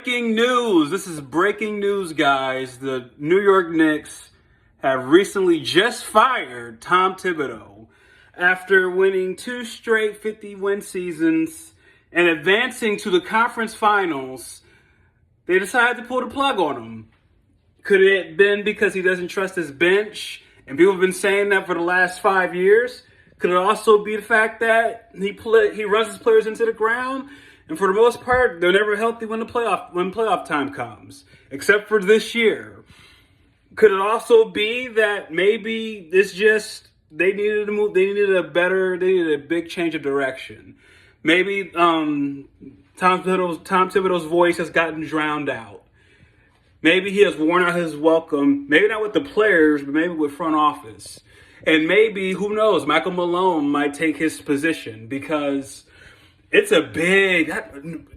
Breaking news. This is breaking news, guys. The New York Knicks have recently just fired Tom Thibodeau after winning 2 straight 50-win seasons and advancing to the conference finals. They decided to pull the plug on him. Could it have been because he doesn't trust his bench? And people have been saying that for the last 5 years. Could it also be the fact that he runs his players into the ground? And for the most part, they're never healthy when playoff time comes, except for this year. Could it also be that maybe it's just they needed to move? They needed a big change of direction. Maybe Tom Thibodeau's voice has gotten drowned out. Maybe he has worn out his welcome. Maybe not with the players, but maybe with front office. And maybe, who knows, Michael Malone might take his position because it's a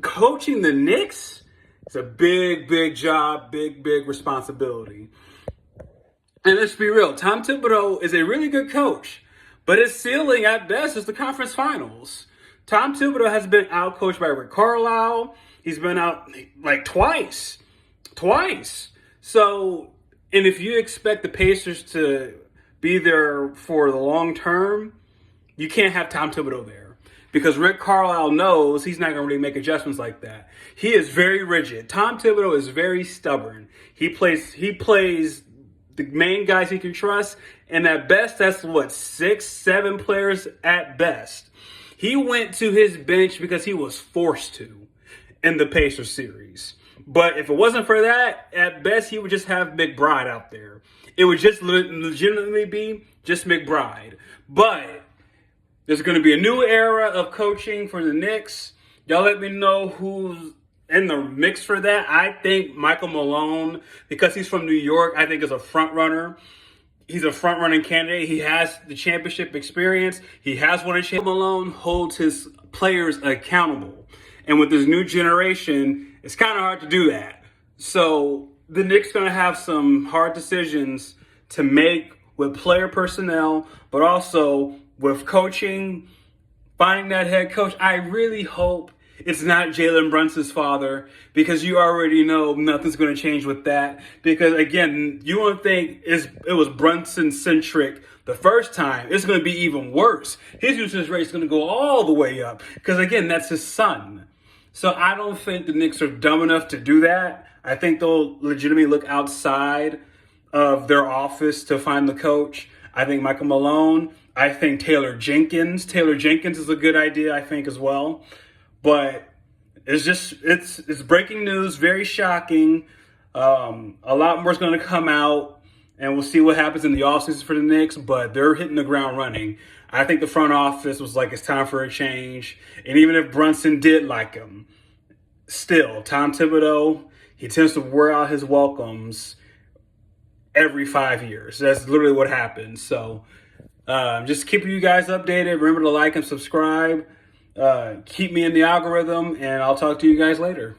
coaching the Knicks. It's a big job, big responsibility. And let's be real, Tom Thibodeau is a really good coach, but his ceiling at best is the conference finals. Tom Thibodeau has been outcoached by Rick Carlisle. He's been out like twice. So, and if you expect the Pacers to be there for the long term, you can't have Tom Thibodeau there. Because Rick Carlisle knows he's not going to really make adjustments like that. He is very rigid. Tom Thibodeau is very stubborn. He plays the main guys he can trust, and at best, that's 6, 7 players at best. He went to his bench because he was forced to in the Pacers series. But if it wasn't for that, at best, he would just have McBride out there. It would just legitimately be just McBride. But there's going to be a new era of coaching for the Knicks. Y'all let me know who's in the mix for that. I think Michael Malone, because he's from New York, I think is a front runner. He's a front-running candidate. He has the championship experience. He has won a championship. Malone holds his players accountable. And with this new generation, it's kind of hard to do that. So the Knicks are going to have some hard decisions to make with player personnel, but also with coaching, finding that head coach. I really hope it's not Jalen Brunson's father, because you already know nothing's going to change with that. Because, again, you won't think it was Brunson-centric the first time. It's going to be even worse. His usage rate is going to go all the way up because, again, that's his son. So I don't think the Knicks are dumb enough to do that. I think they'll legitimately look outside of their office to find the coach. I think Michael Malone. I think Taylor Jenkins. Taylor Jenkins is a good idea, I think, as well. But it's breaking news, very shocking. A lot more is going to come out, and we'll see what happens in the offseason for the Knicks, but they're hitting the ground running. I think the front office was like, it's time for a change. And even if Brunson did like him, still, Tom Thibodeau, he tends to wear out his welcomes every 5 years. That's literally what happens. So just keeping you guys updated. Remember to like and subscribe. Keep me in the algorithm, and I'll talk to you guys later.